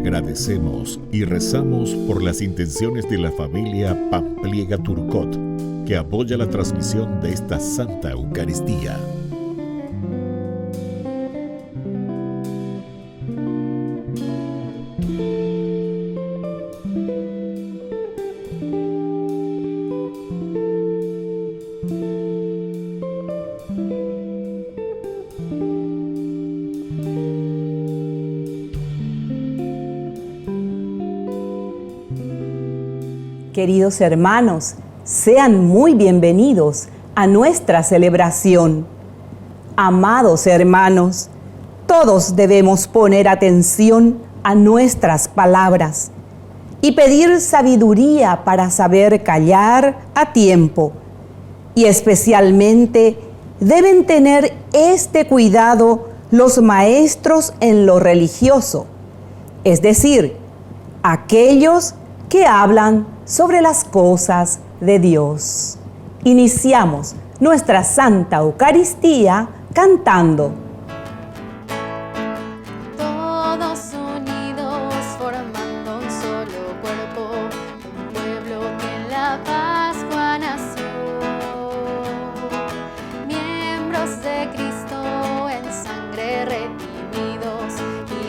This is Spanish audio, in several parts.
Agradecemos y rezamos por las intenciones de la familia Pampliega Turcot, que apoya la transmisión de esta Santa Eucaristía. Queridos hermanos, sean muy bienvenidos a nuestra celebración. Amados hermanos, todos debemos poner atención a nuestras palabras y pedir sabiduría para saber callar a tiempo. Y especialmente deben tener este cuidado los maestros en lo religioso, es decir, aquellos que hablan sobre las cosas de Dios. Iniciamos nuestra Santa Eucaristía cantando. Todos unidos formando un solo cuerpo, un pueblo que en la Pascua nació. Miembros de Cristo en sangre redimidos,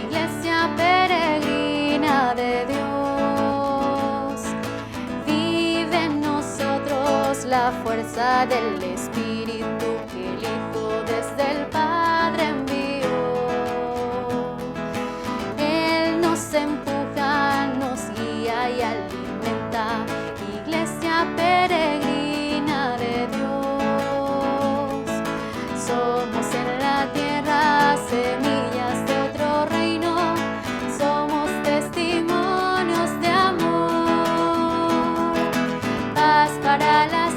iglesia peregrina de Dios. La fuerza del Espíritu que el Hijo desde el Padre envió. Él nos empuja, nos guía y alimenta, iglesia peregrina de Dios. Somos en la tierra semillas de otro reino, somos testimonios de amor. Paz para las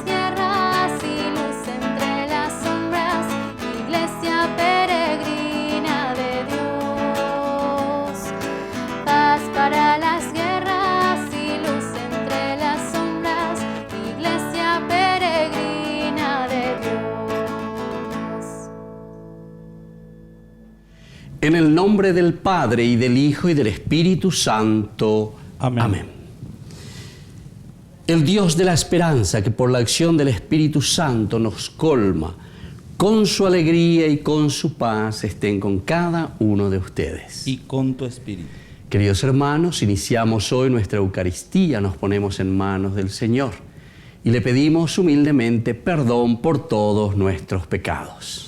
para las guerras y luz entre las sombras, iglesia peregrina de Dios. En el nombre del Padre, y del Hijo, y del Espíritu Santo. Amén. Amén. El Dios de la esperanza, que por la acción del Espíritu Santo nos colma con su alegría y con su paz, estén con cada uno de ustedes. Y con tu espíritu. Queridos hermanos, iniciamos hoy nuestra Eucaristía, nos ponemos en manos del Señor y le pedimos humildemente perdón por todos nuestros pecados.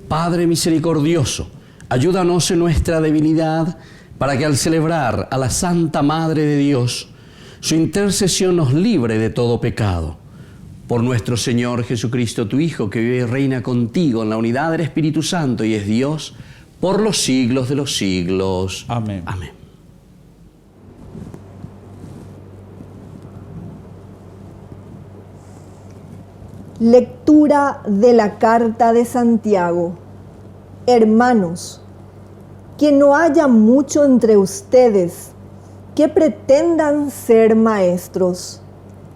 Padre misericordioso, ayúdanos en nuestra debilidad, para que al celebrar a la Santa Madre de Dios, su intercesión nos libre de todo pecado. Por nuestro Señor Jesucristo, tu Hijo, que vive y reina contigo en la unidad del Espíritu Santo y es Dios, por los siglos de los siglos. Amén. Amén. Lectura de la Carta de Santiago. Hermanos, que no haya mucho entre ustedes que pretendan ser maestros,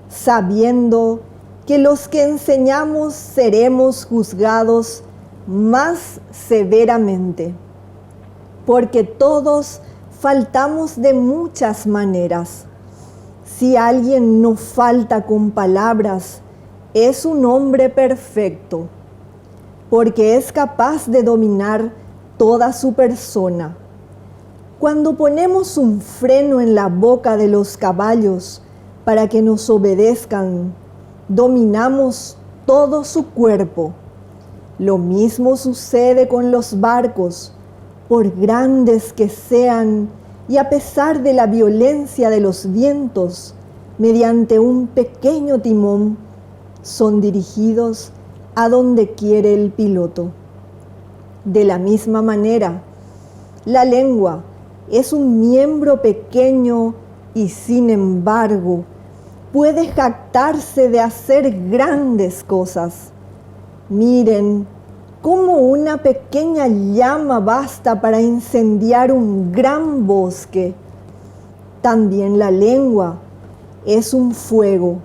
sabiendo que los que enseñamos seremos juzgados más severamente, porque todos faltamos de muchas maneras. Si alguien no falta con palabras, es un hombre perfecto, porque es capaz de dominar toda su persona. Cuando ponemos un freno en la boca de los caballos para que nos obedezcan, dominamos todo su cuerpo. Lo mismo sucede con los barcos, por grandes que sean, y a pesar de la violencia de los vientos, mediante un pequeño timón, son dirigidos a donde quiere el piloto. De la misma manera, la lengua es un miembro pequeño y sin embargo puede jactarse de hacer grandes cosas. Miren cómo una pequeña llama basta para incendiar un gran bosque. También la lengua es un fuego,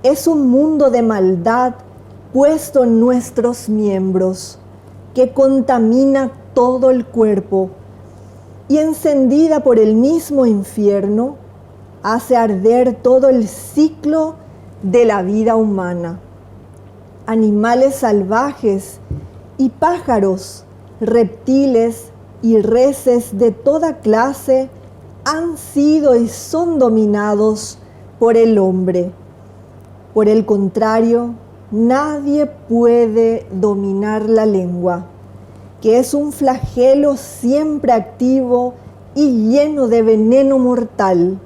es un mundo de maldad puesto en nuestros miembros, que contamina todo el cuerpo y encendida por el mismo infierno, hace arder todo el ciclo de la vida humana. Animales salvajes y pájaros, reptiles y reses de toda clase han sido y son dominados por el hombre. Por el contrario, nadie puede dominar la lengua, que es un flagelo siempre activo y lleno de veneno mortal.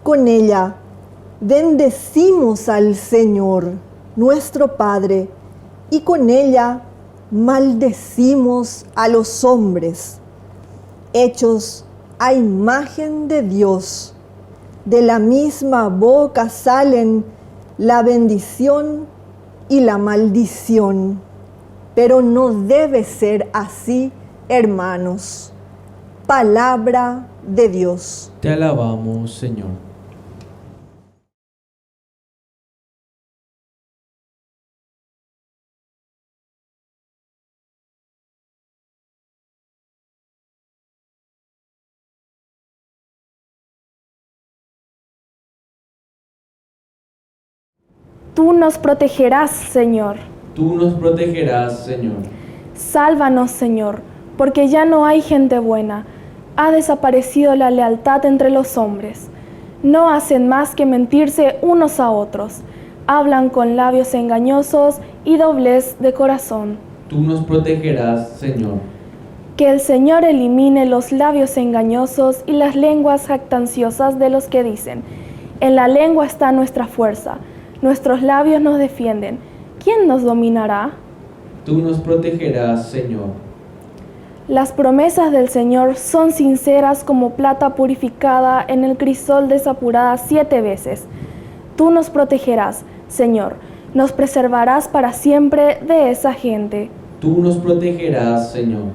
Con ella bendecimos al Señor, nuestro Padre, y con ella maldecimos a los hombres, hechos a imagen de Dios. De la misma boca salen la bendición y la maldición. Pero no debe ser así, hermanos. Palabra de Dios. Te alabamos, Señor. Tú nos protegerás, Señor. Tú nos protegerás, Señor. Sálvanos, Señor, porque ya no hay gente buena. Ha desaparecido la lealtad entre los hombres. No hacen más que mentirse unos a otros. Hablan con labios engañosos y doblez de corazón. Tú nos protegerás, Señor. Que el Señor elimine los labios engañosos y las lenguas jactanciosas de los que dicen: en la lengua está nuestra fuerza, nuestros labios nos defienden. ¿Quién nos dominará? Tú nos protegerás, Señor. Las promesas del Señor son sinceras como plata purificada en el crisol desapurada 7 veces. Tú nos protegerás, Señor, nos preservarás para siempre de esa gente. Tú nos protegerás, Señor.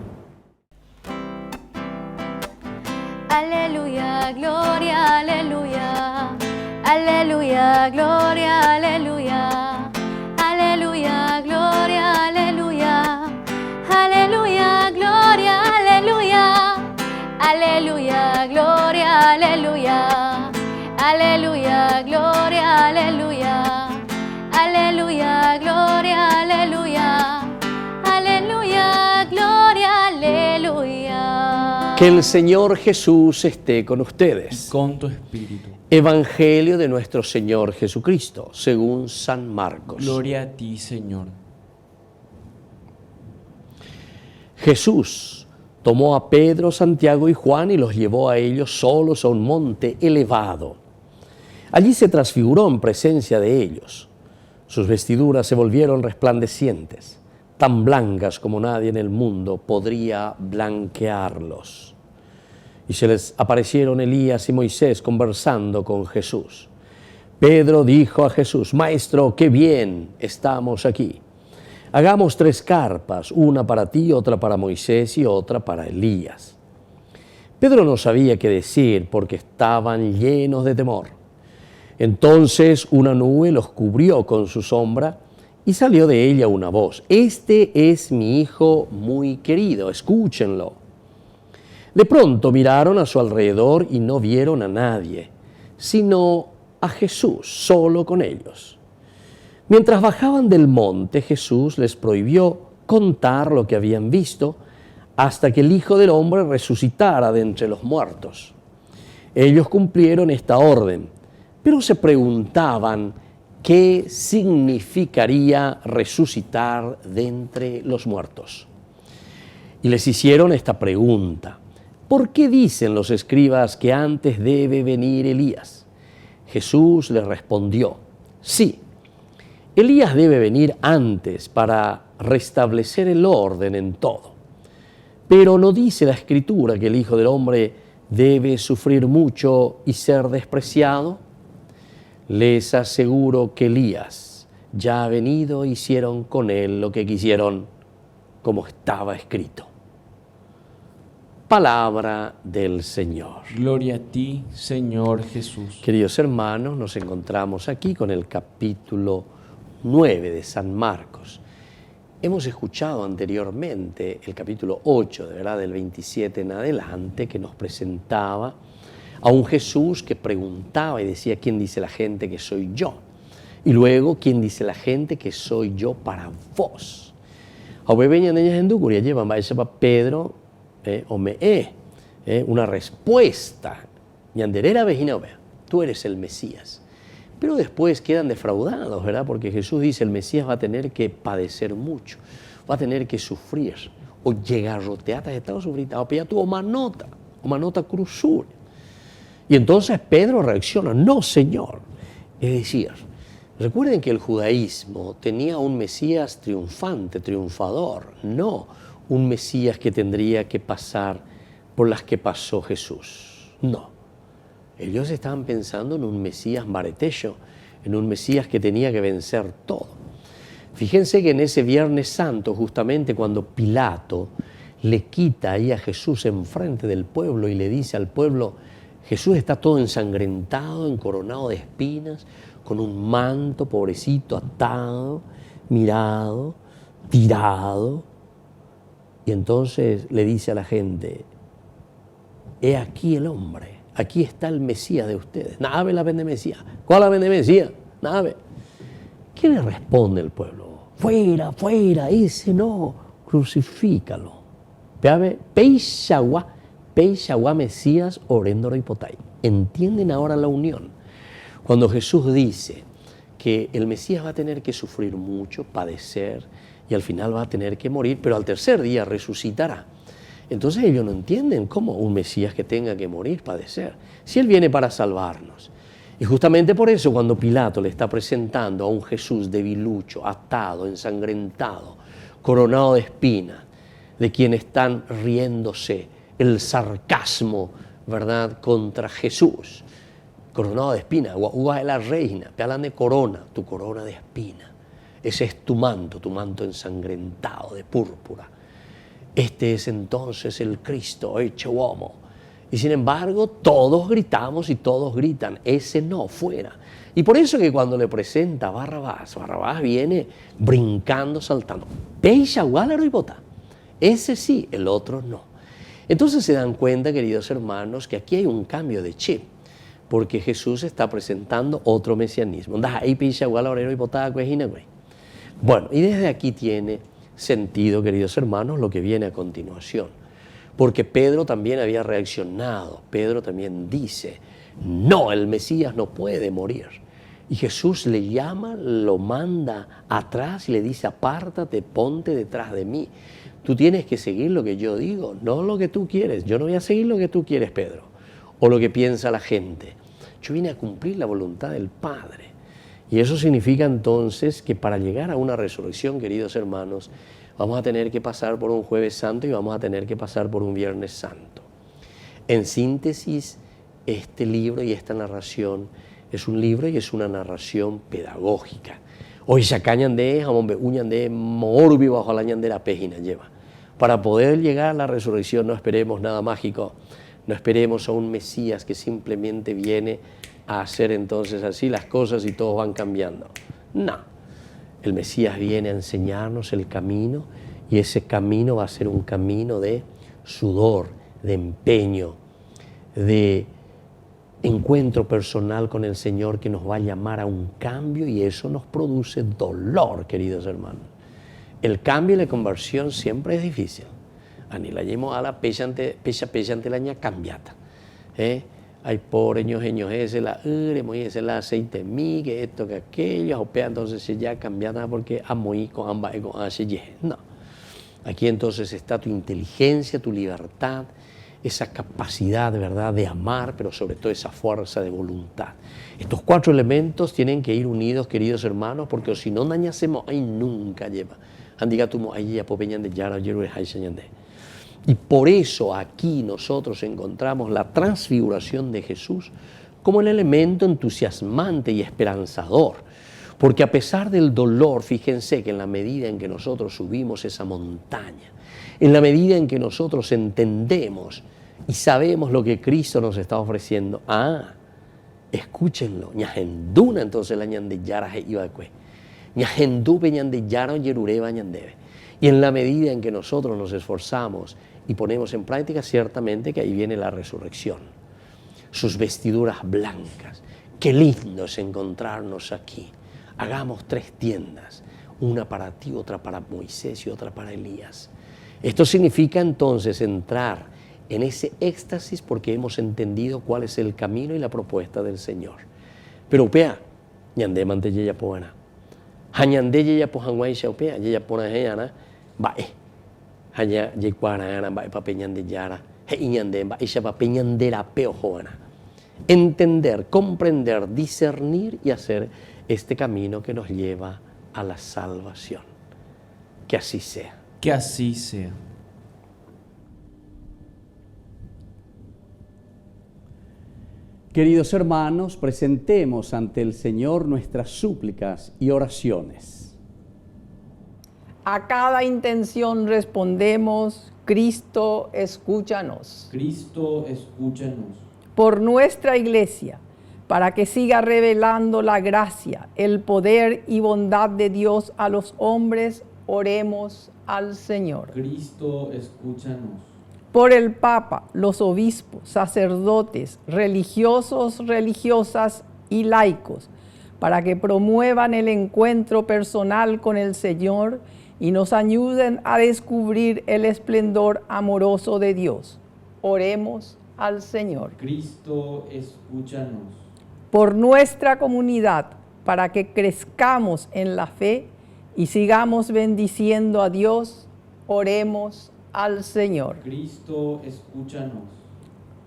Aleluya, gloria, aleluya. Aleluya, gloria, aleluya. Aleluya, gloria, aleluya. Aleluya, gloria, aleluya. Aleluya, gloria, aleluya. Aleluya, gloria, aleluya. Aleluya, gloria, aleluya. Aleluya, gloria, aleluya. Que el Señor Jesús esté con ustedes. Con tu espíritu. Evangelio de nuestro Señor Jesucristo, según San Marcos. Gloria a ti, Señor. Jesús tomó a Pedro, Santiago y Juan y los llevó a ellos solos a un monte elevado. Allí se transfiguró en presencia de ellos. Sus vestiduras se volvieron resplandecientes, tan blancas como nadie en el mundo podría blanquearlos. Y se les aparecieron Elías y Moisés conversando con Jesús. Pedro dijo a Jesús: Maestro, qué bien estamos aquí. hagamos 3 carpas, una para ti, otra para Moisés y otra para Elías. Pedro no sabía qué decir porque estaban llenos de temor. Entonces una nube los cubrió con su sombra y salió de ella una voz: este es mi Hijo muy querido, escúchenlo. De pronto miraron a su alrededor y no vieron a nadie, sino a Jesús solo con ellos. Mientras bajaban del monte, Jesús les prohibió contar lo que habían visto hasta que el Hijo del Hombre resucitara de entre los muertos. Ellos cumplieron esta orden, pero se preguntaban qué significaría resucitar de entre los muertos. Y les hicieron esta pregunta: ¿por qué dicen los escribas que antes debe venir Elías? Jesús les respondió: sí, Elías debe venir antes para restablecer el orden en todo. Pero ¿no dice la Escritura que el Hijo del Hombre debe sufrir mucho y ser despreciado? Les aseguro que Elías ya ha venido e hicieron con él lo que quisieron, como estaba escrito. Palabra del Señor. Gloria a ti, Señor Jesús. Queridos hermanos, nos encontramos aquí con el capítulo 9 de San Marcos. Hemos escuchado anteriormente el capítulo 8, de verdad, del 27 en adelante, que nos presentaba a un Jesús que preguntaba y decía: ¿quién dice la gente que soy yo? Y luego: ¿quién dice la gente que soy yo para vos? Llevan a Pedro una respuesta. Tú eres el Mesías. Pero después quedan defraudados, ¿verdad? Porque Jesús dice: el Mesías va a tener que padecer mucho, va a tener que sufrir. O llegar roteatas, estaba sufrida, o pilla tu manota cruzura. Y entonces Pedro reacciona: no, Señor. Es decir, recuerden que el judaísmo tenía un Mesías triunfante, triunfador, no un Mesías que tendría que pasar por las que pasó Jesús. No. Ellos estaban pensando en un Mesías maretello, en un Mesías que tenía que vencer todo. Fíjense que en ese Viernes Santo, justamente cuando Pilato le quita ahí a Jesús enfrente del pueblo y le dice al pueblo: Jesús está todo ensangrentado, encoronado de espinas, con un manto, pobrecito, atado, mirado, tirado. Y entonces le dice a la gente: he aquí el hombre, aquí está el Mesías de ustedes. Nave la vende Mesías. ¿Cuál la vende Mesías? Nave. ¿Qué le responde el pueblo? Fuera, fuera, ese no, crucifícalo. Peixagua Mesías orendoro hipotay. ¿Entienden ahora la unión? Cuando Jesús dice que el Mesías va a tener que sufrir mucho, padecer, y al final va a tener que morir, pero al tercer día resucitará. Entonces ellos no entienden cómo un Mesías que tenga que morir, padecer, si Él viene para salvarnos. Y justamente por eso, cuando Pilato le está presentando a un Jesús debilucho, atado, ensangrentado, coronado de espinas, de quien están riéndose, el sarcasmo, ¿verdad?, contra Jesús, coronado de espinas, guagua de la reina, te hablan de corona, tu corona de espinas. Ese es tu manto ensangrentado de púrpura. Este es entonces el Cristo hecho homo. Y sin embargo, todos gritamos y todos gritan: ese no, fuera. Y por eso que cuando le presenta a Barrabás viene brincando, saltando. Ese sí, el otro no. Entonces se dan cuenta, queridos hermanos, que aquí hay un cambio de chip, porque Jesús está presentando otro mesianismo. Bueno, y desde aquí tiene sentido, queridos hermanos, lo que viene a continuación. Porque Pedro también había reaccionado. Pedro también dice: no, el Mesías no puede morir. Y Jesús le llama, lo manda atrás y le dice: apártate, ponte detrás de mí. Tú tienes que seguir lo que yo digo, no lo que tú quieres. Yo no voy a seguir lo que tú quieres, Pedro, o lo que piensa la gente. Yo vine a cumplir la voluntad del Padre. Y eso significa entonces que para llegar a una resurrección, queridos hermanos, vamos a tener que pasar por un Jueves Santo y vamos a tener que pasar por un Viernes Santo. En síntesis, este libro y esta narración es un libro y es una narración pedagógica. Hoy sacañande, jamón uñande, morbi bajo la ñandera pejina lleva. Para poder llegar a la resurrección no esperemos nada mágico, no esperemos a un Mesías que simplemente viene a hacer entonces así las cosas y todos van cambiando. No, el Mesías viene a enseñarnos el camino y ese camino va a ser un camino de sudor, de empeño, de encuentro personal con el Señor que nos va a llamar a un cambio y eso nos produce dolor, queridos hermanos. El cambio y la conversión siempre es difícil. Ani la llevo a la pecha ante la ña cambiata. Hay pobre ñoje ese la ese la aceite mi que esto que aquello, opea entonces ya cambiata porque amoí con ambas con así. No. Aquí entonces está tu inteligencia, tu libertad, esa capacidad de verdad de amar, pero sobre todo esa fuerza de voluntad. Estos 4 elementos tienen que ir unidos, queridos hermanos, porque si no dañásemos, ahí nunca lleva. Y por eso aquí nosotros encontramos la transfiguración de Jesús como el elemento entusiasmante y esperanzador. Porque a pesar del dolor, fíjense que en la medida en que nosotros subimos esa montaña, en la medida en que nosotros entendemos y sabemos lo que Cristo nos está ofreciendo, escúchenlo, ñahenduna entonces la ñandeyara iba de cue, ñahendupe ñandeyara yerureba ñandebe. Y en la medida en que nosotros nos esforzamos y ponemos en práctica, ciertamente que ahí viene la resurrección. Sus vestiduras blancas, qué lindo es encontrarnos aquí. Hagamos 3 tiendas, una para ti, otra para Moisés y otra para Elías. Esto significa entonces entrar en ese éxtasis porque hemos entendido cuál es el camino y la propuesta del Señor. Pero upea, ñande mante yeya poana. Hañande yeya po hanguay sha upea, yeya pona heyana, bae. Hanya yecuarana, bae pape ñande yara, he ñande, bae sha pape ñandera peo joana. Entender, comprender, discernir y hacer este camino que nos lleva a la salvación. Que así sea. Que así sea. Queridos hermanos, presentemos ante el Señor nuestras súplicas y oraciones. A cada intención respondemos, Cristo, escúchanos. Cristo, escúchanos. Por nuestra Iglesia, para que siga revelando la gracia, el poder y bondad de Dios a los hombres, oremos al Señor. Cristo, escúchanos. Por el Papa, los obispos, sacerdotes, religiosos, religiosas y laicos, para que promuevan el encuentro personal con el Señor y nos ayuden a descubrir el esplendor amoroso de Dios. Oremos al Señor. Cristo, escúchanos. Por nuestra comunidad, para que crezcamos en la fe y sigamos bendiciendo a Dios, oremos al Señor. Cristo, escúchanos.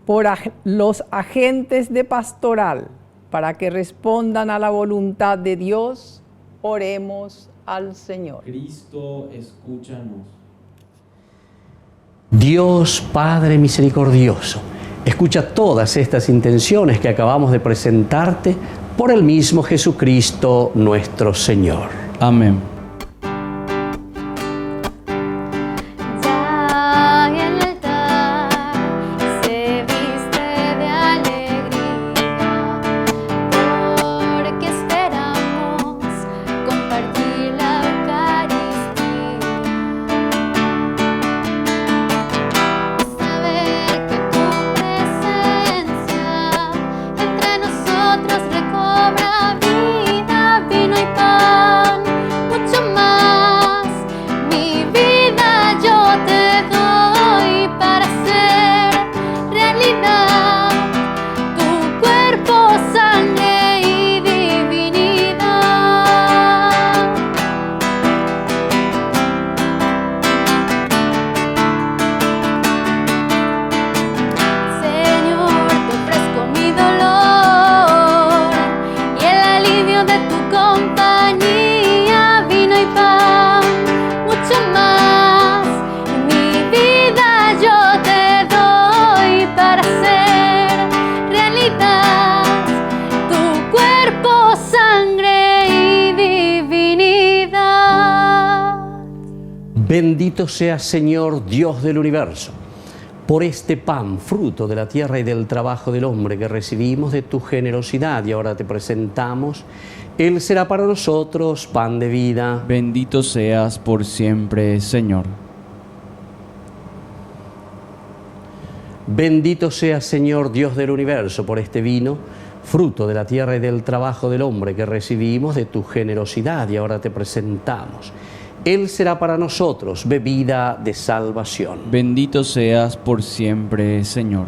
Por los agentes de pastoral, para que respondan a la voluntad de Dios, oremos al Señor. Cristo, escúchanos. Dios Padre misericordioso, escucha todas estas intenciones que acabamos de presentarte por el mismo Jesucristo nuestro Señor. Amén. Y el Bendito seas, Señor, Dios del universo, por este pan, fruto de la tierra y del trabajo del hombre que recibimos de tu generosidad y ahora te presentamos. Él será para nosotros pan de vida. Bendito seas por siempre, Señor. Bendito seas, Señor, Dios del universo, por este vino, fruto de la tierra y del trabajo del hombre que recibimos de tu generosidad y ahora te presentamos. Él será para nosotros bebida de salvación. Bendito seas por siempre, Señor.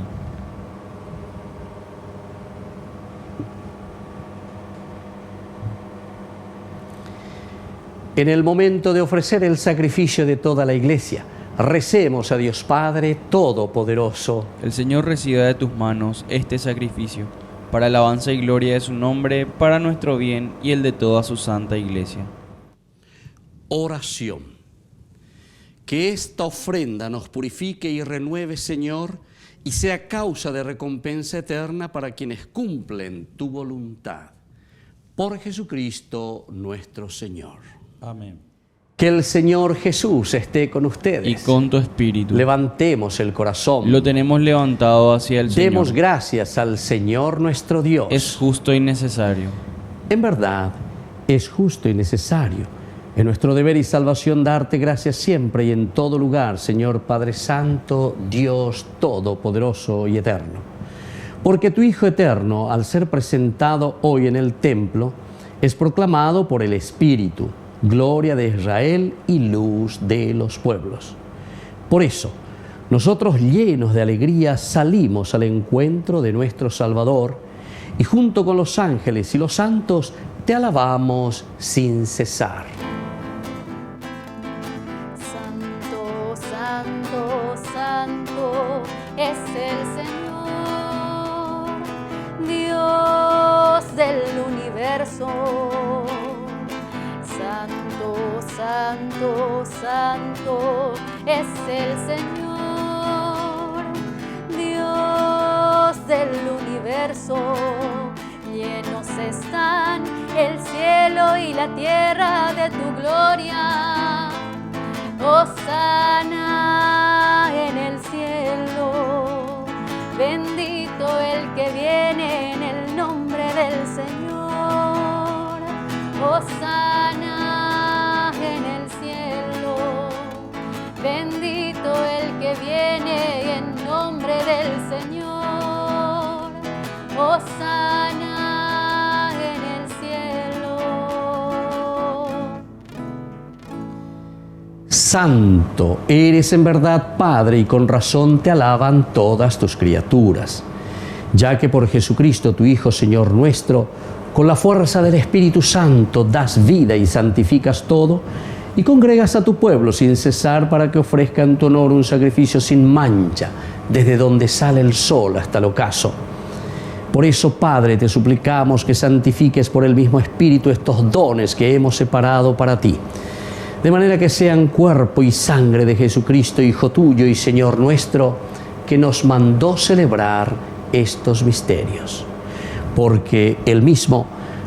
En el momento de ofrecer el sacrificio de toda la Iglesia, recemos a Dios Padre Todopoderoso. El Señor reciba de tus manos este sacrificio, para alabanza y gloria de su nombre, para nuestro bien y el de toda su santa Iglesia. Oración. Que esta ofrenda nos purifique y renueve, Señor, y sea causa de recompensa eterna para quienes cumplen tu voluntad. Por Jesucristo nuestro Señor. Amén. Que el Señor Jesús esté con ustedes. Y con tu espíritu. Levantemos el corazón. Lo tenemos levantado hacia el Señor. Demos gracias al Señor nuestro Dios. Es justo y necesario. En verdad, es justo y necesario. Es nuestro deber y salvación darte gracias siempre y en todo lugar, Señor Padre Santo, Dios Todopoderoso y Eterno. Porque tu Hijo Eterno, al ser presentado hoy en el templo, es proclamado por el Espíritu, gloria de Israel y luz de los pueblos. Por eso, nosotros llenos de alegría salimos al encuentro de nuestro Salvador y junto con los ángeles y los santos te alabamos sin cesar. Santo, santo, santo es el Señor, Dios del universo. Santo, santo, santo es el Señor, Dios del universo. Llenos están el cielo y la tierra de tu gloria. Hosana en el cielo, bendito el que viene en el nombre del Señor. Hosana en el cielo, bendito el que viene en nombre del Señor. Hosana en el cielo. Santo eres en verdad, Padre, y con razón te alaban todas tus criaturas, ya que por Jesucristo, tu Hijo, Señor nuestro, con la fuerza del Espíritu Santo das vida y santificas todo, y congregas a tu pueblo sin cesar para que ofrezca en tu honor un sacrificio sin mancha, desde donde sale el sol hasta el ocaso. Por eso, Padre, te suplicamos que santifiques por el mismo Espíritu estos dones que hemos separado para ti, de manera que sean cuerpo y sangre de Jesucristo, Hijo tuyo y Señor nuestro, que nos mandó celebrar estos misterios. Porque Él mismo,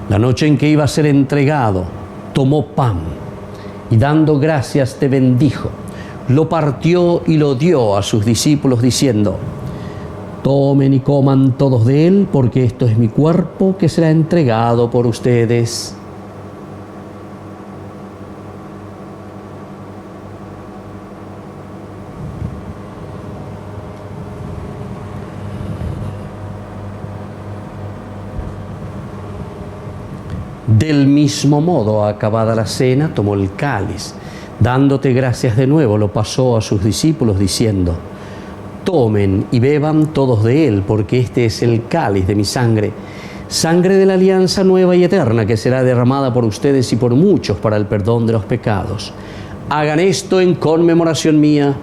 la noche en que iba a ser entregado, tomó pan y dando gracias te bendijo, lo partió y lo dio a sus discípulos diciendo: tomen y coman todos de él, porque esto es mi cuerpo que será entregado por ustedes. Del mismo modo, acabada la cena, tomó el cáliz, dándote gracias de nuevo, lo pasó a sus discípulos diciendo: tomen y beban todos de él, porque este es el cáliz de mi sangre, sangre de la alianza nueva y eterna, que será derramada por ustedes y por muchos para el perdón de los pecados. Hagan esto en conmemoración mía.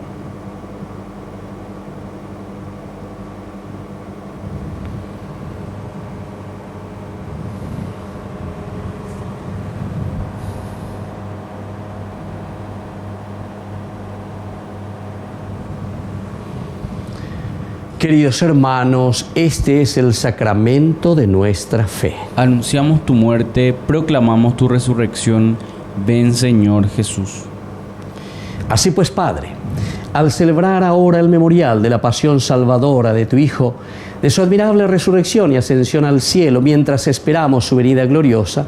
Queridos hermanos, este es el sacramento de nuestra fe. Anunciamos tu muerte, proclamamos tu resurrección. Ven, Señor Jesús. Así pues, Padre, al celebrar ahora el memorial de la pasión salvadora de tu Hijo, de su admirable resurrección y ascensión al cielo, mientras esperamos su venida gloriosa,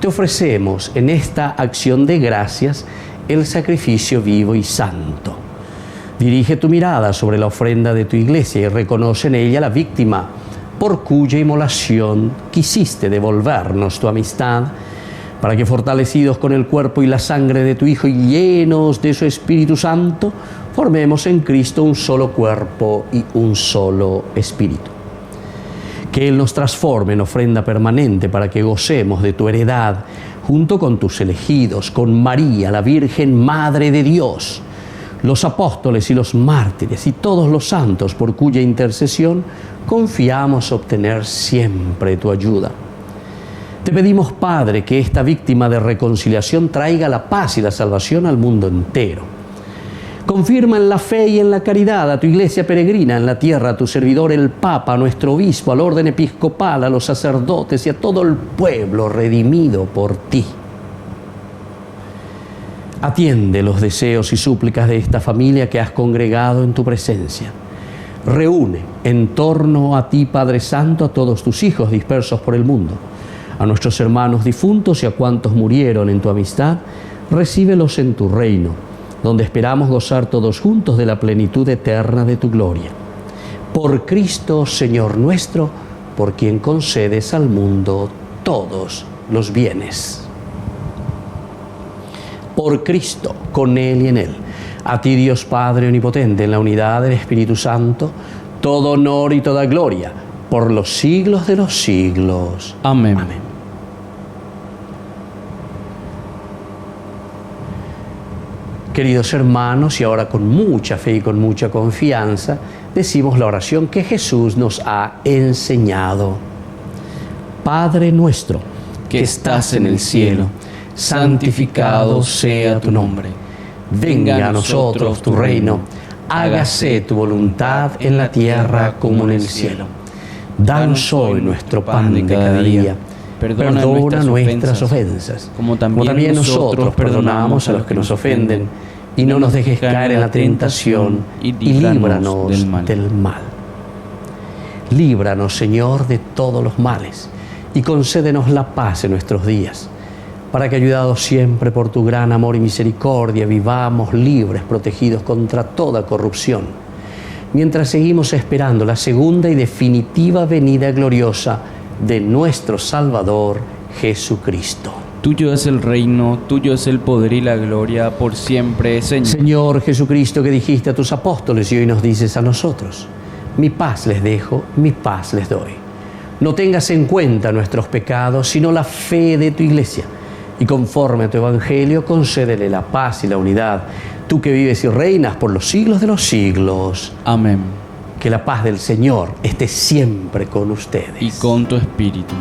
te ofrecemos en esta acción de gracias el sacrificio vivo y santo. Dirige tu mirada sobre la ofrenda de tu iglesia y reconoce en ella la víctima por cuya inmolación quisiste devolvernos tu amistad, para que fortalecidos con el cuerpo y la sangre de tu Hijo y llenos de su Espíritu Santo, formemos en Cristo un solo cuerpo y un solo espíritu. Que Él nos transforme en ofrenda permanente para que gocemos de tu heredad, junto con tus elegidos, con María, la Virgen Madre de Dios, los apóstoles y los mártires y todos los santos por cuya intercesión confiamos obtener siempre tu ayuda. Te pedimos, Padre, que esta víctima de reconciliación traiga la paz y la salvación al mundo entero. Confirma en la fe y en la caridad a tu iglesia peregrina en la tierra, a tu servidor el Papa, a nuestro obispo, al orden episcopal, a los sacerdotes y a todo el pueblo redimido por ti. Atiende los deseos y súplicas de esta familia que has congregado en tu presencia. Reúne en torno a ti, Padre Santo, a todos tus hijos dispersos por el mundo, a nuestros hermanos difuntos y a cuantos murieron en tu amistad. Recíbelos en tu reino, donde esperamos gozar todos juntos de la plenitud eterna de tu gloria. Por Cristo, Señor nuestro, por quien concedes al mundo todos los bienes. Por Cristo, con Él y en Él, a ti, Dios Padre omnipotente, en la unidad del Espíritu Santo, todo honor y toda gloria, por los siglos de los siglos. Amén. Amén. Queridos hermanos, y ahora con mucha fe y con mucha confianza, decimos la oración que Jesús nos ha enseñado. Padre nuestro, que estás en el cielo, santificado sea tu nombre. Venga a nosotros tu reino, hágase tu voluntad en la tierra como en el cielo. Danos hoy nuestro pan de cada día. Perdona nuestras ofensas, como también nosotros perdonamos a los que nos ofenden. Y no nos dejes caer en la tentación, y líbranos del mal. Líbranos, Señor, de todos los males, y concédenos la paz en nuestros días, para que, ayudados siempre por tu gran amor y misericordia, vivamos libres, protegidos contra toda corrupción, mientras seguimos esperando la segunda y definitiva venida gloriosa de nuestro Salvador Jesucristo. Tuyo es el reino, tuyo es el poder y la gloria por siempre, Señor. Señor Jesucristo, que dijiste a tus apóstoles y hoy nos dices a nosotros: mi paz les dejo, mi paz les doy. No tengas en cuenta nuestros pecados, sino la fe de tu iglesia. Y conforme a tu evangelio, concédele la paz y la unidad, tú que vives y reinas por los siglos de los siglos. Amén. Que la paz del Señor esté siempre con ustedes. Y con tu espíritu.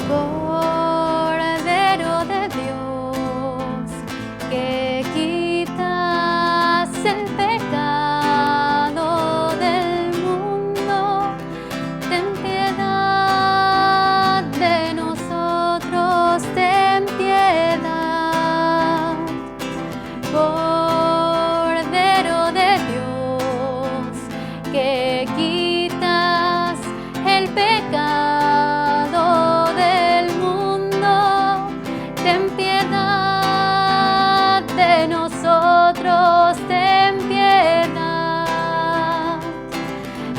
Cordero de Dios, que quitas el pecado del mundo, ten piedad de nosotros, ten piedad. Cordero de Dios, que quitas el pecado del mundo, ten piedad de nosotros, ten piedad.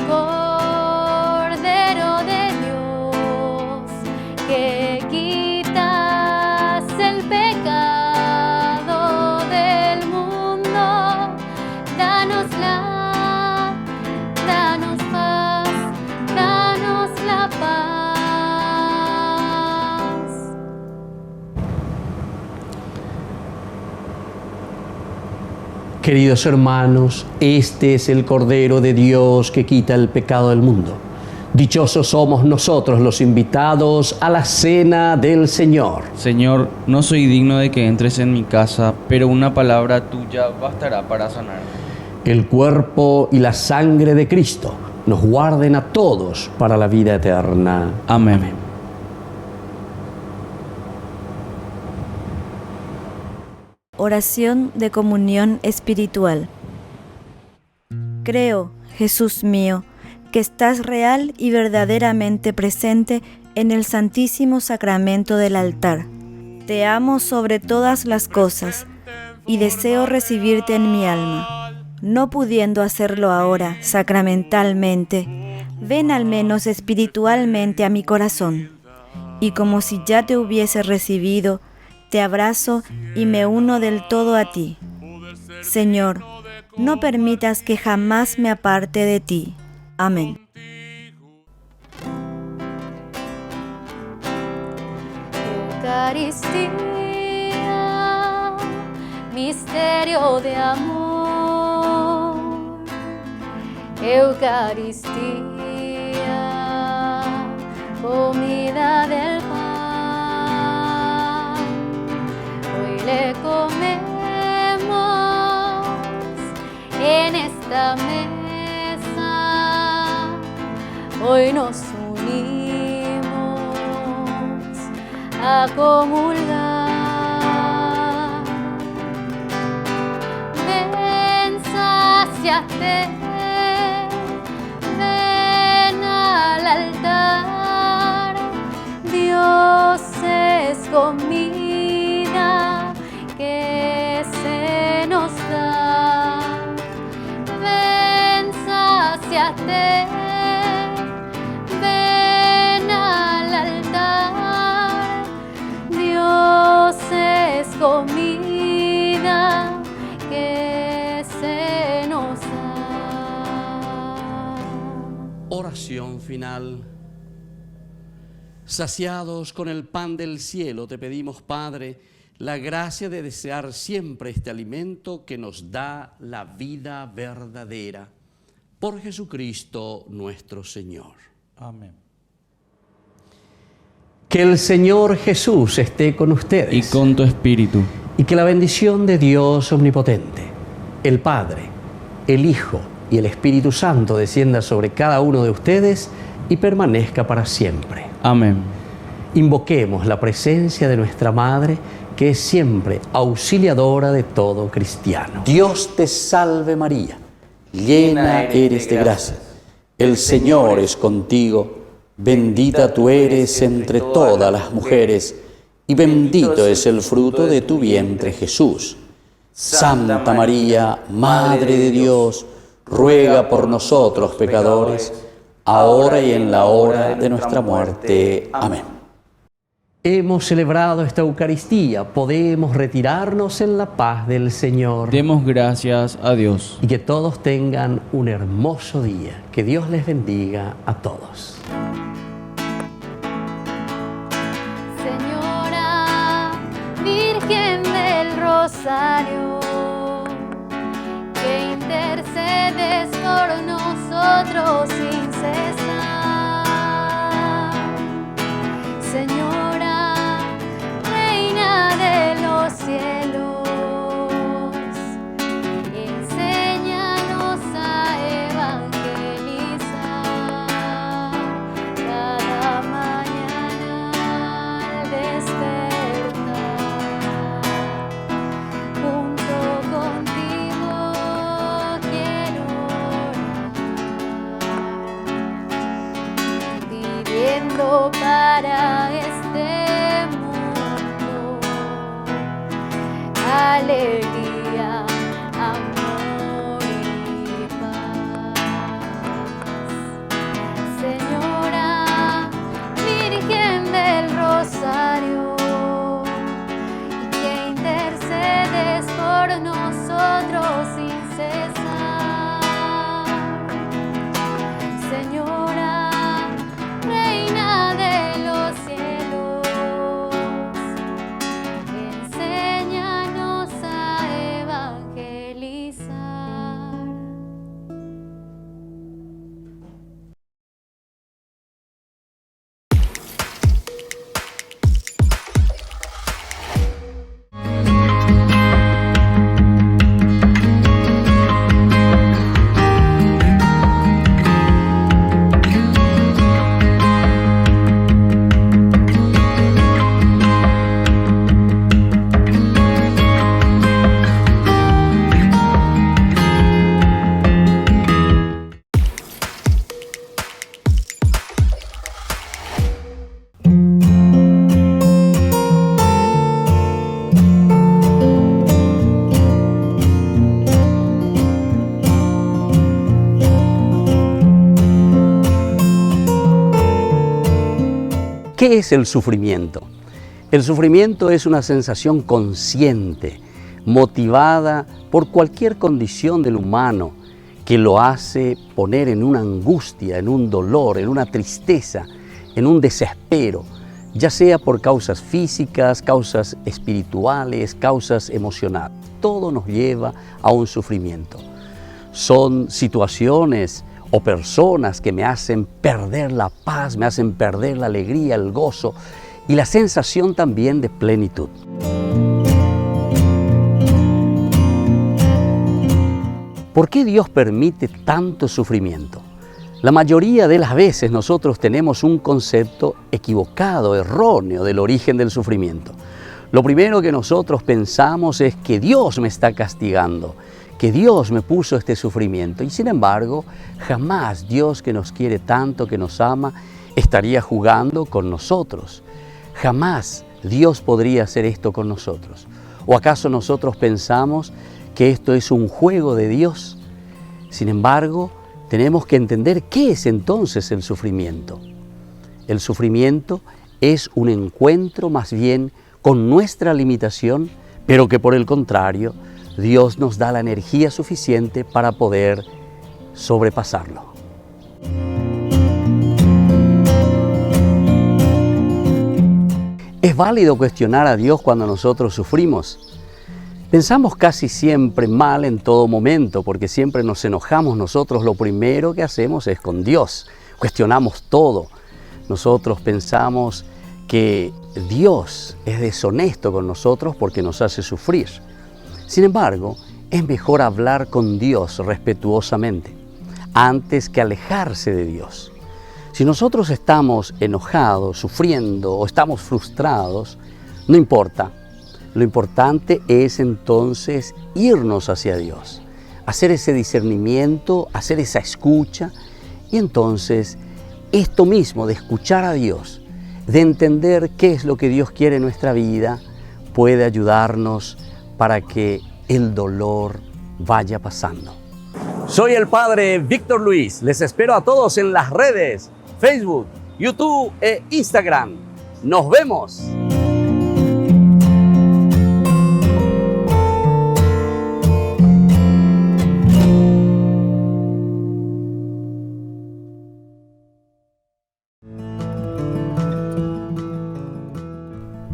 Cordero de Dios, que quitas el pecado del mundo, danos paz, danos la paz. Queridos hermanos, este es el Cordero de Dios que quita el pecado del mundo. Dichosos somos nosotros los invitados a la cena del Señor. Señor, no soy digno de que entres en mi casa, pero una palabra tuya bastará para sanarme. El cuerpo y la sangre de Cristo nos guarden a todos para la vida eterna. Amén. Oración de comunión espiritual. Creo, Jesús mío, que estás real y verdaderamente presente en el Santísimo Sacramento del altar. Te amo sobre todas las cosas y deseo recibirte en mi alma. No pudiendo hacerlo ahora sacramentalmente, ven al menos espiritualmente a mi corazón. Y como si ya te hubiese recibido, te abrazo y me uno del todo a ti. Señor, no permitas que jamás me aparte de ti. Amén. Eucaristía, misterio de amor. Eucaristía, comida del pan. Hoy le comemos en esta mesa. Hoy nos unimos a comulgar. Ven, sáciate, ven al altar. Dios es comida que se nos da. Ven, sáciate, ven al altar. Dios es comida que se nos da. Oración final. Saciados con el pan del cielo, te pedimos, Padre, la gracia de desear siempre este alimento que nos da la vida verdadera. Por Jesucristo nuestro Señor. Amén. Que el Señor Jesús esté con ustedes. Y con tu espíritu. Y que la bendición de Dios Omnipotente, el Padre, el Hijo y el Espíritu Santo descienda sobre cada uno de ustedes y permanezca para siempre. Amén. Invoquemos la presencia de nuestra Madre, que es siempre auxiliadora de todo cristiano. Dios te salve María, llena eres de gracia. El Señor es contigo, bendita tú eres entre todas las mujeres, y bendito es el fruto de tu vientre Jesús. Santa María, Madre de Dios, ruega por nosotros pecadores, ahora y en la hora de nuestra muerte. Amén. Hemos celebrado esta Eucaristía, podemos retirarnos en la paz del Señor. Demos gracias a Dios. Y que todos tengan un hermoso día. Que Dios les bendiga a todos. Señora, Virgen del Rosario, que intercedes por nosotros sin cesar. Señora, Reina de los cielos, enséñanos a evangelizar cada mañana al despertar. Junto contigo quiero orar, viviendo para este mundo alegría, amor y paz. Señora, Virgen del Rosario, que intercedes por nosotros sin cesar. Señora, Reina de los cielos, ¿Qué es el sufrimiento? El sufrimiento es una sensación consciente, motivada por cualquier condición del humano que lo hace poner en una angustia, en un dolor, en una tristeza, en un desespero, ya sea por causas físicas, causas espirituales, causas emocionales. Todo nos lleva a un sufrimiento. Son situaciones o personas que me hacen perder la paz, me hacen perder la alegría, el gozo y la sensación también de plenitud. ¿Por qué Dios permite tanto sufrimiento? La mayoría de las veces nosotros tenemos un concepto equivocado, erróneo del origen del sufrimiento. Lo primero que nosotros pensamos es que Dios me está castigando, que Dios me puso este sufrimiento. Y sin embargo, jamás Dios, que nos quiere tanto, que nos ama, estaría jugando con nosotros. Jamás Dios podría hacer esto con nosotros. ¿O acaso nosotros pensamos que esto es un juego de Dios? Sin embargo, tenemos que entender qué es entonces el sufrimiento. El sufrimiento es un encuentro más bien con nuestra limitación, pero que por el contrario, Dios nos da la energía suficiente para poder sobrepasarlo. ¿Es válido cuestionar a Dios cuando nosotros sufrimos? Pensamos casi siempre mal en todo momento, porque siempre nos enojamos. Nosotros lo primero que hacemos es con Dios. Cuestionamos todo. Nosotros pensamos que Dios es deshonesto con nosotros porque nos hace sufrir. Sin embargo, es mejor hablar con Dios respetuosamente antes que alejarse de Dios. Si nosotros estamos enojados, sufriendo o estamos frustrados, no importa. Lo importante es entonces irnos hacia Dios, hacer ese discernimiento, hacer esa escucha y entonces esto mismo de escuchar a Dios, de entender qué es lo que Dios quiere en nuestra vida, puede ayudarnos para que el dolor vaya pasando. Soy el Padre Víctor Luis. Les espero a todos en las redes, Facebook, YouTube e Instagram. ¡Nos vemos!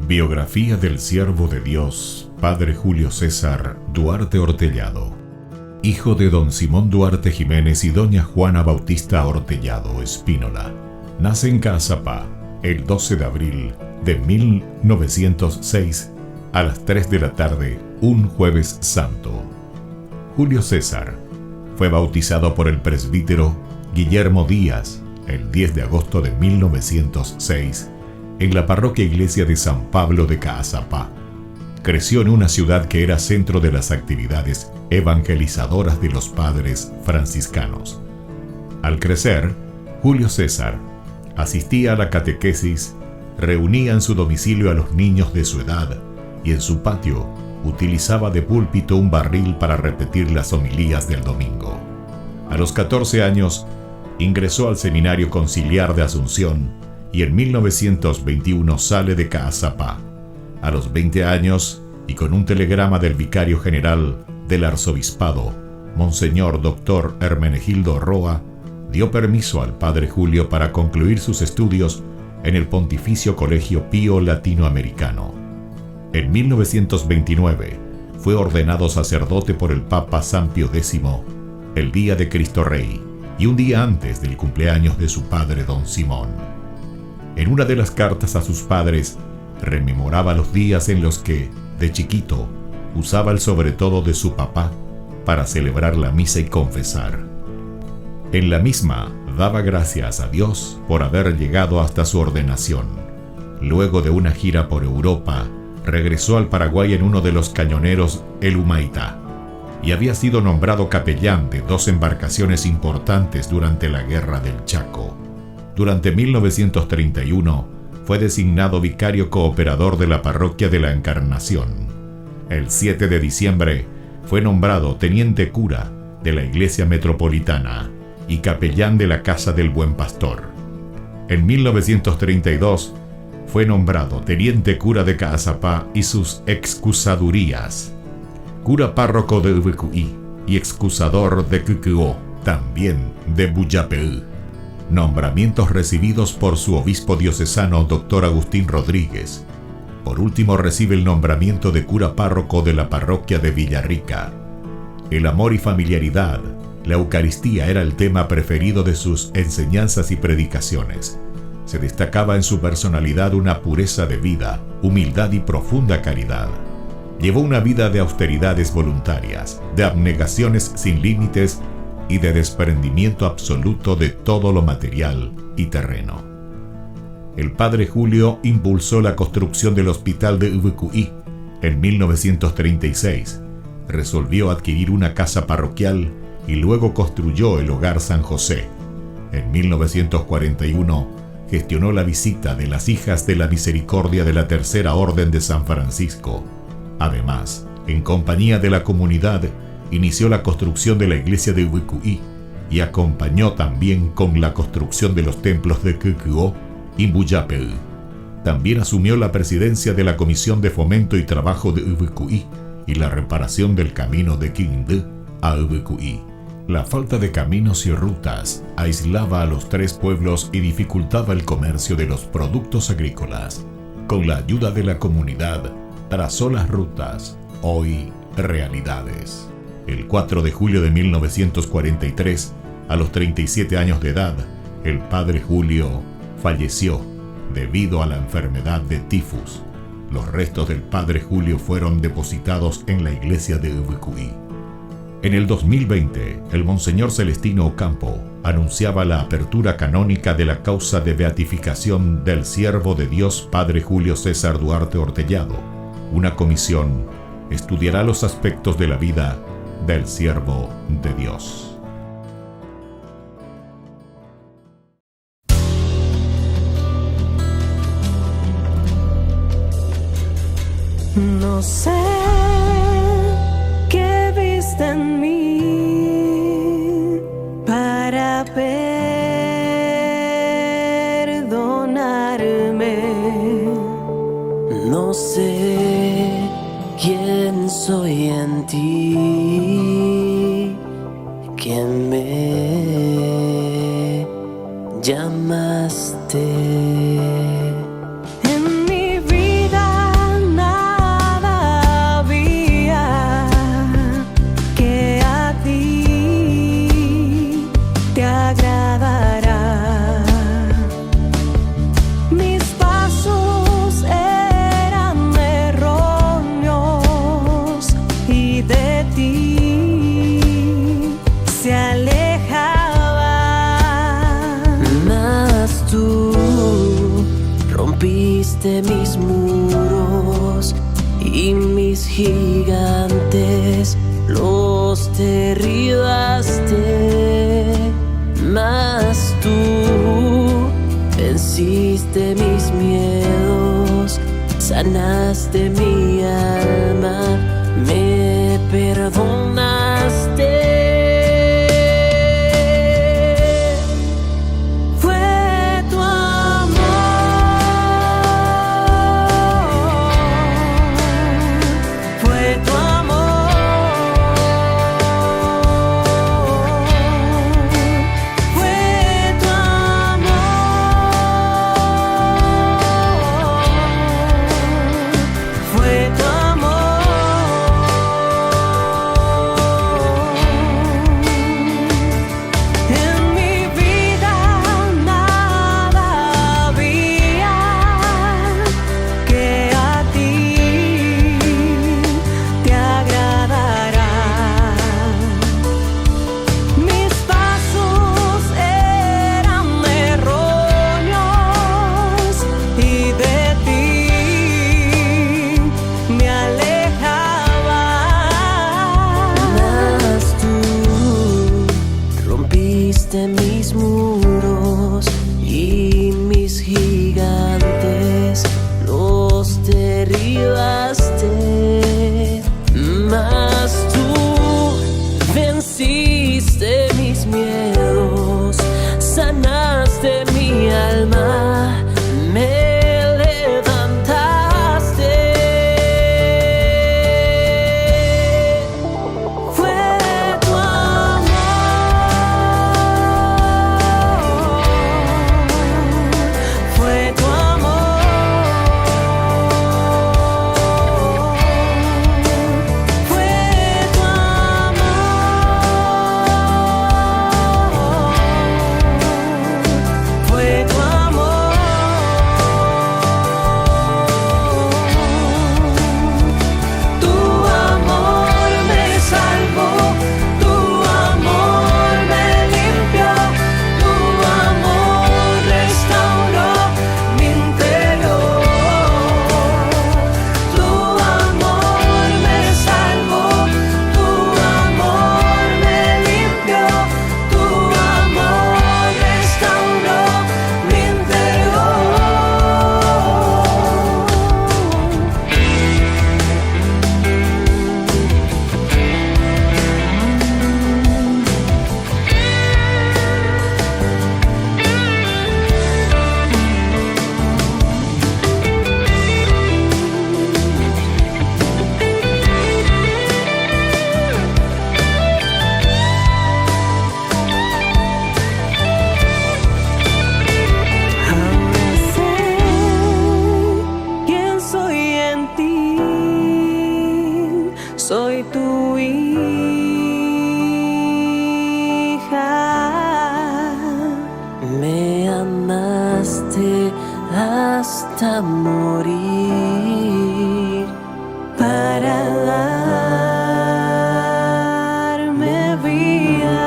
Biografía del siervo de Dios, Padre Julio César Duarte Ortellado, hijo de don Simón Duarte Jiménez y doña Juana Bautista Ortellado Espínola. Nace en Caazapá el 12 de abril de 1906 a las 3 de la tarde, un jueves santo. Julio César fue bautizado por el presbítero Guillermo Díaz el 10 de agosto de 1906 en la parroquia iglesia de San Pablo de Caazapá. Creció en una ciudad que era centro de las actividades evangelizadoras de los padres franciscanos. Al crecer, Julio César asistía a la catequesis, reunía en su domicilio a los niños de su edad y en su patio utilizaba de púlpito un barril para repetir las homilías del domingo. A los 14 años ingresó al Seminario Conciliar de Asunción y en 1921 sale de Caazapá. A los 20 años, y con un telegrama del vicario general del arzobispado, Monseñor Dr. Hermenegildo Roa, dio permiso al padre Julio para concluir sus estudios en el Pontificio Colegio Pío Latinoamericano. En 1929 fue ordenado sacerdote por el Papa San Pío X, el día de Cristo Rey, y un día antes del cumpleaños de su padre don Simón. En una de las cartas a sus padres, rememoraba los días en los que, de chiquito, usaba el sobretodo de su papá para celebrar la misa y confesar. En la misma, daba gracias a Dios por haber llegado hasta su ordenación. Luego de una gira por Europa, regresó al Paraguay en uno de los cañoneros El Humaitá y había sido nombrado capellán de 2 embarcaciones importantes durante la Guerra del Chaco. Durante 1931 fue designado vicario cooperador de la parroquia de la Encarnación. El 7 de diciembre fue nombrado teniente cura de la Iglesia Metropolitana y capellán de la Casa del Buen Pastor. En 1932 fue nombrado teniente cura de Caazapá y sus excusadurías, cura párroco de Ubicuí y excusador de Cucuó, también de Buyapeú. Nombramientos recibidos por su obispo diocesano, Dr. Agustín Rodríguez. Por último, recibe el nombramiento de cura párroco de la parroquia de Villarrica. El amor y familiaridad, la Eucaristía era el tema preferido de sus enseñanzas y predicaciones. Se destacaba en su personalidad una pureza de vida, humildad y profunda caridad. Llevó una vida de austeridades voluntarias, de abnegaciones sin límites y de desprendimiento absoluto de todo lo material y terreno. El padre Julio impulsó la construcción del hospital de Ubicuí en 1936, resolvió adquirir una casa parroquial y luego construyó el Hogar San José. En 1941 gestionó la visita de las Hijas de la Misericordia de la Tercera Orden de San Francisco. Además, en compañía de la comunidad, inició la construcción de la iglesia de Ubicuí y acompañó también con la construcción de los templos de Cucuó y Buyapeú. También asumió la presidencia de la Comisión de Fomento y Trabajo de Ubicuí y la reparación del camino de Quindú a Ubicuí. La falta de caminos y rutas aislaba a los tres pueblos y dificultaba el comercio de los productos agrícolas. Con la ayuda de la comunidad, trazó las rutas, hoy realidades. El 4 de julio de 1943, a los 37 años de edad, el padre Julio falleció debido a la enfermedad de tifus. Los restos del padre Julio fueron depositados en la iglesia de Ubicuí. En el 2020, el Monseñor Celestino Ocampo anunciaba la apertura canónica de la causa de beatificación del siervo de Dios Padre Julio César Duarte Ortellado. Una comisión estudiará los aspectos de la vida del siervo de Dios. No sé qué viste en mí para perdonarme. No sé quién soy en ti, que me llamaste. Mis muros y mis gigantes los derribaste, mas tú venciste mis miedos, sanaste mi alma, me perdonaste. hasta morir para darme vida.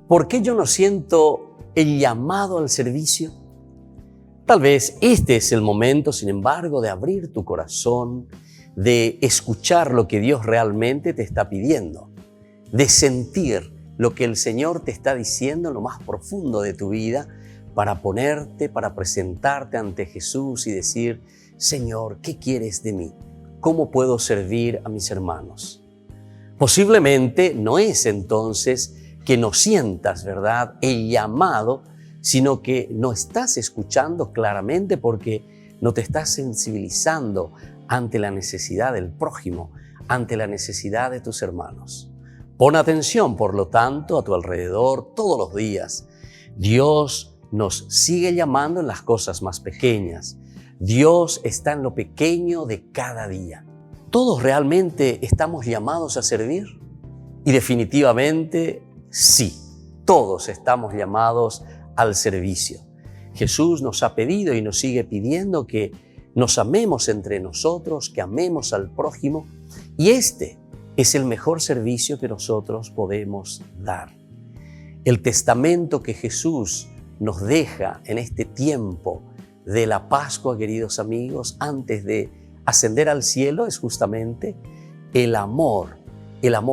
¿Por qué yo no siento el llamado al servicio? Tal vez este es el momento, sin embargo, de abrir tu corazón, de escuchar lo que Dios realmente te está pidiendo, de sentir lo que el Señor te está diciendo en lo más profundo de tu vida, para ponerte, para presentarte ante Jesús y decir: Señor, ¿qué quieres de mí? ¿Cómo puedo servir a mis hermanos? Posiblemente no es entonces que no sientas, ¿verdad?, el llamado, sino que no estás escuchando claramente porque no te estás sensibilizando ante la necesidad del prójimo, ante la necesidad de tus hermanos. Pon atención, por lo tanto, a tu alrededor todos los días. Dios nos sigue llamando en las cosas más pequeñas. Dios está en lo pequeño de cada día. ¿Todos realmente estamos llamados a servir? Y definitivamente sí, todos estamos llamados al servicio. Jesús nos ha pedido y nos sigue pidiendo que nos amemos entre nosotros, que amemos al prójimo, y este es el mejor servicio que nosotros podemos dar. El testamento que Jesús nos deja en este tiempo de la Pascua, queridos amigos, antes de ascender al cielo, es justamente el amor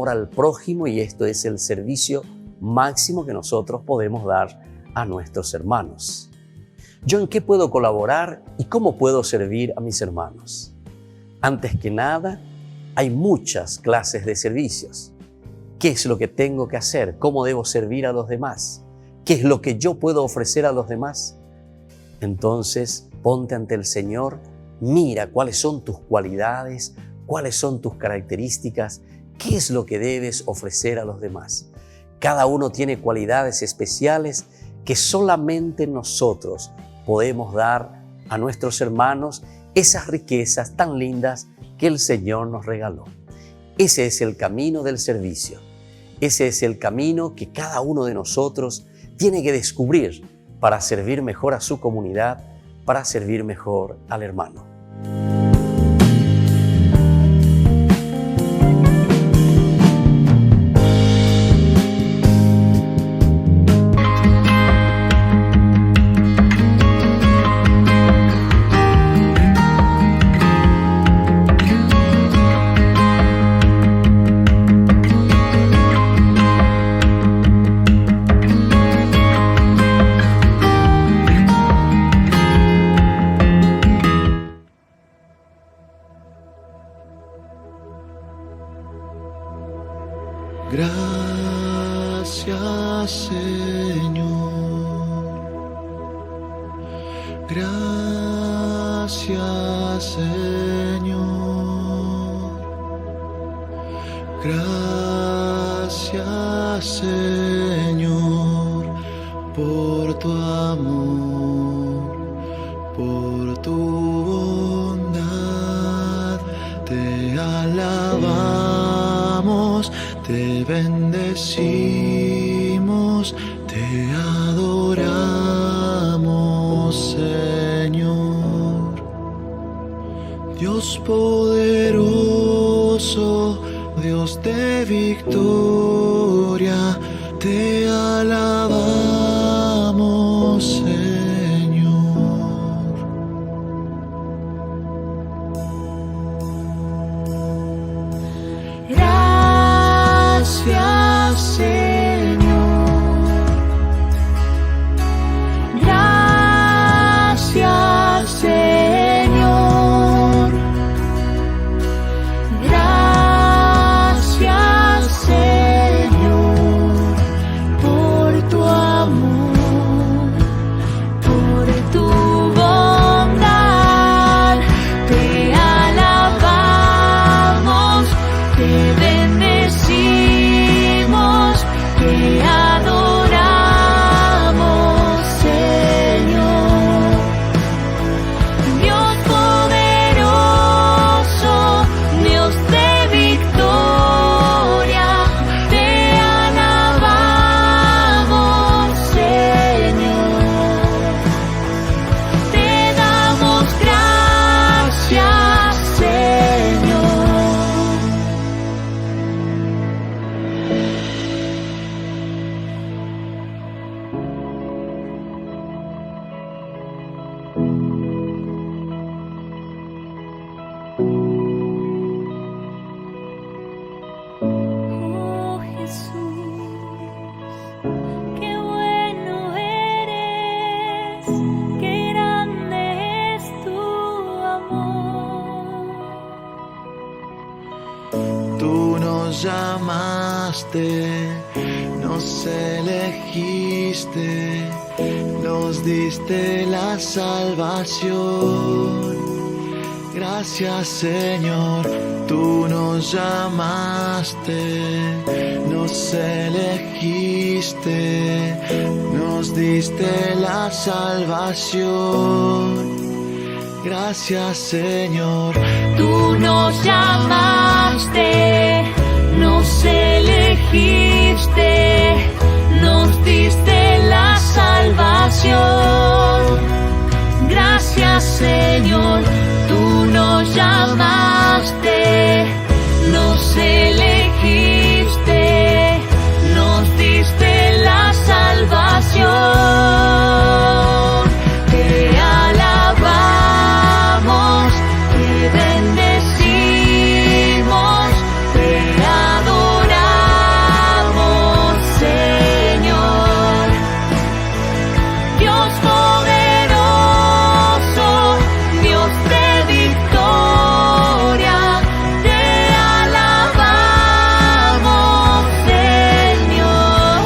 al prójimo, y esto es el servicio máximo que nosotros podemos dar a nuestros hermanos. ¿Yo en qué puedo colaborar y cómo puedo servir a mis hermanos? Antes que nada, hay muchas clases de servicios. ¿Qué es lo que tengo que hacer? ¿Cómo debo servir a los demás? ¿Qué es lo que yo puedo ofrecer a los demás? Entonces, ponte ante el Señor, mira cuáles son tus cualidades, cuáles son tus características, qué es lo que debes ofrecer a los demás. Cada uno tiene cualidades especiales que solamente nosotros podemos dar a nuestros hermanos, esas riquezas tan lindas que el Señor nos regaló. Ese es el camino del servicio. Ese es el camino que cada uno de nosotros tiene que descubrir para servir mejor a su comunidad, para servir mejor al hermano. Gracias, Señor. Gracias, Señor. Gracias, Señor, por tu amor, por tu bondad. Te alabamos, te bendecimos, te adoramos, Señor. Dios poderoso, Dios de victoria, te alabamos, Señor. Gracias, Señor. Gracias, Señor. Gracias, Señor, por tu amor. nos llamaste, nos elegiste, nos diste la salvación. Gracias, Señor, tú nos llamaste, nos elegiste, nos diste la salvación. Gracias, Señor, Tú nos llamaste, nos elegiste, nos diste la salvación. Gracias, Señor, tú nos llamaste, nos elegiste, nos diste la salvación. Te alabamos, te bendecimos, te adoramos, Señor. Dios poderoso, Dios de victoria, te alabamos, Señor.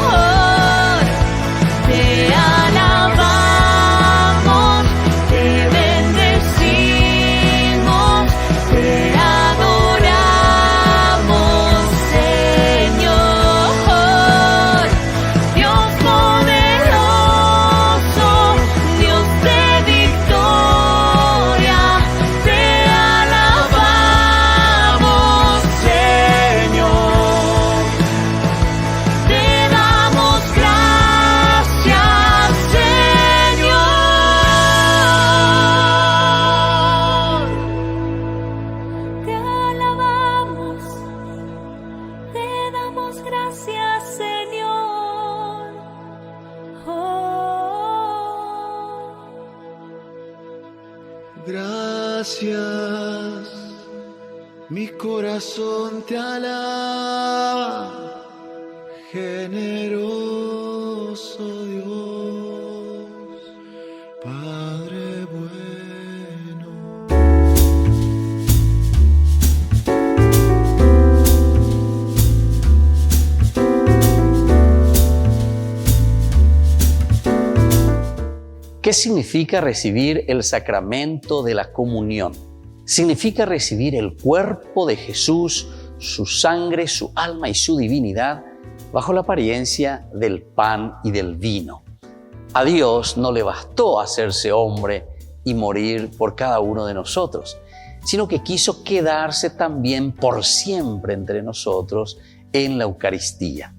Te alabamos, te bendecimos, te adoramos, Señor. Dios poderoso, Dios de victoria, te alabamos, Señor. Te damos gracias, Señor. Te alabamos, te damos gracias, Señor. gracias. Mi corazón te alaba, generoso Dios, Padre bueno. ¿Qué significa recibir el sacramento de la comunión? Significa recibir el cuerpo de Jesús, su sangre, su alma y su divinidad bajo la apariencia del pan y del vino. A Dios no le bastó hacerse hombre y morir por cada uno de nosotros, sino que quiso quedarse también por siempre entre nosotros en la Eucaristía,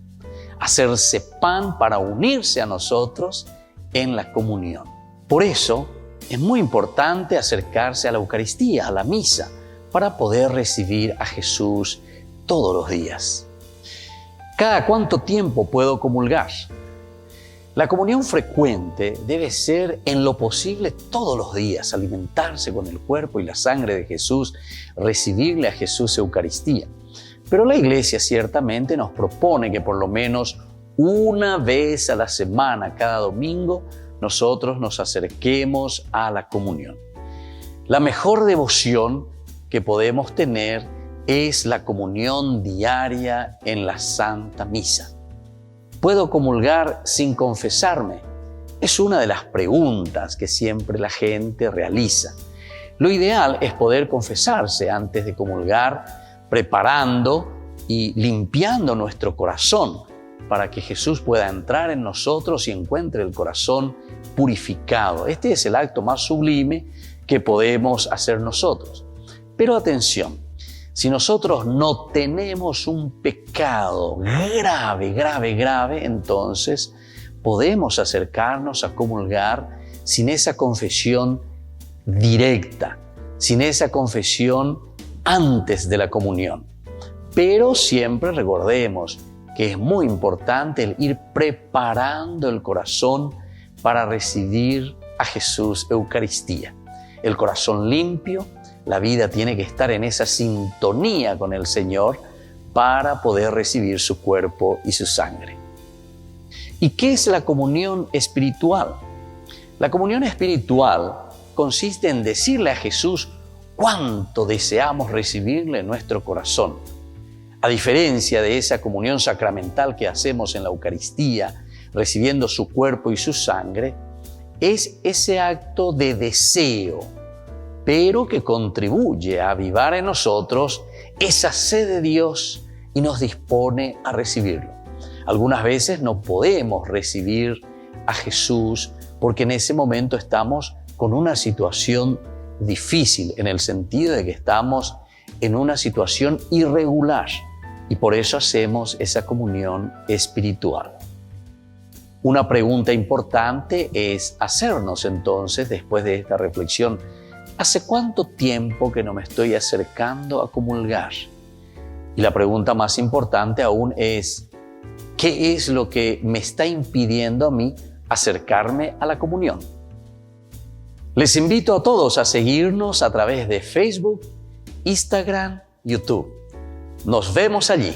hacerse pan para unirse a nosotros en la comunión. Por eso es muy importante acercarse a la Eucaristía, a la misa, para poder recibir a Jesús todos los días. ¿Cada cuánto tiempo puedo comulgar? La comunión frecuente debe ser en lo posible todos los días, alimentarse con el cuerpo y la sangre de Jesús, recibirle a Jesús Eucaristía. Pero la Iglesia ciertamente nos propone que por lo menos una vez a la semana, cada domingo, nosotros nos acerquemos a la comunión. La mejor devoción que podemos tener es la comunión diaria en la Santa Misa. ¿Puedo comulgar sin confesarme? Es una de las preguntas que siempre la gente realiza. Lo ideal es poder confesarse antes de comulgar, preparando y limpiando nuestro corazón para que Jesús pueda entrar en nosotros y encuentre el corazón purificado. Este es el acto más sublime que podemos hacer nosotros. Pero atención, si nosotros no tenemos un pecado grave, entonces podemos acercarnos a comulgar sin esa confesión directa, sin esa confesión antes de la comunión. Pero siempre recordemos que es muy importante el ir preparando el corazón para recibir a Jesús Eucaristía. El corazón limpio, la vida tiene que estar en esa sintonía con el Señor para poder recibir su cuerpo y su sangre. ¿Y qué es la comunión espiritual? La comunión espiritual consiste en decirle a Jesús cuánto deseamos recibirle en nuestro corazón. A diferencia de esa comunión sacramental que hacemos en la Eucaristía, recibiendo su cuerpo y su sangre, es ese acto de deseo, pero que contribuye a avivar en nosotros esa sed de Dios y nos dispone a recibirlo. Algunas veces no podemos recibir a Jesús porque en ese momento estamos con una situación difícil, en el sentido de que estamos en una situación irregular y por eso hacemos esa comunión espiritual. Una pregunta importante es hacernos entonces, después de esta reflexión, ¿hace cuánto tiempo que no me estoy acercando a comulgar? Y la pregunta más importante aún es, ¿qué es lo que me está impidiendo a mí acercarme a la comunión? Les invito a todos a seguirnos a través de Facebook, Instagram, YouTube. Nos vemos allí.